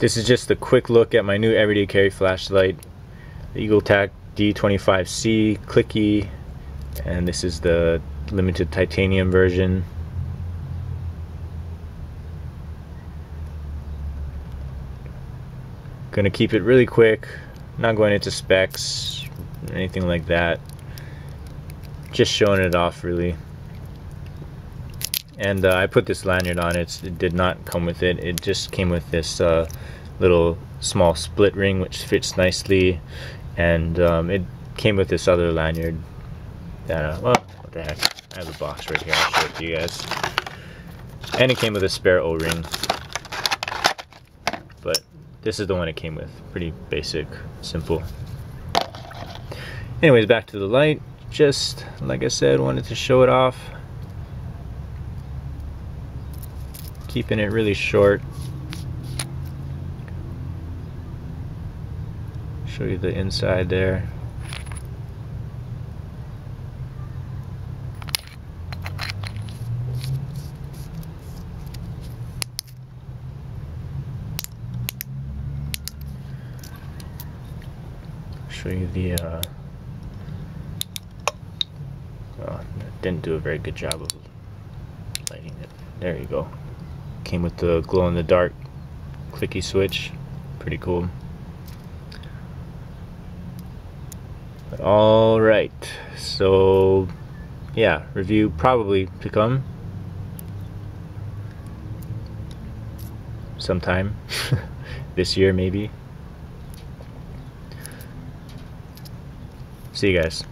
This is just a quick look at my new everyday carry flashlight, the EagleTac D25C Clicky, and this is the limited titanium version. Gonna keep it really quick, not going into specs, anything like that. Just showing it off really. And I put this lanyard on it. It did not come with it. It just came with this little small split ring which fits nicely, and it came with this other lanyard that well, what the heck, I have a box right here, I'll show it to you guys. And it came with a spare O-ring, but this is the one it came with. Pretty basic, simple. Anyways, back to the light. Just like I said, wanted to show it off, keeping it really short. Show you the inside there. Show you the oh, didn't do a very good job of lighting it. There you go. Came with the glow in the dark clicky switch. Pretty cool. Alright, so yeah, review probably to come sometime this year maybe. See you guys.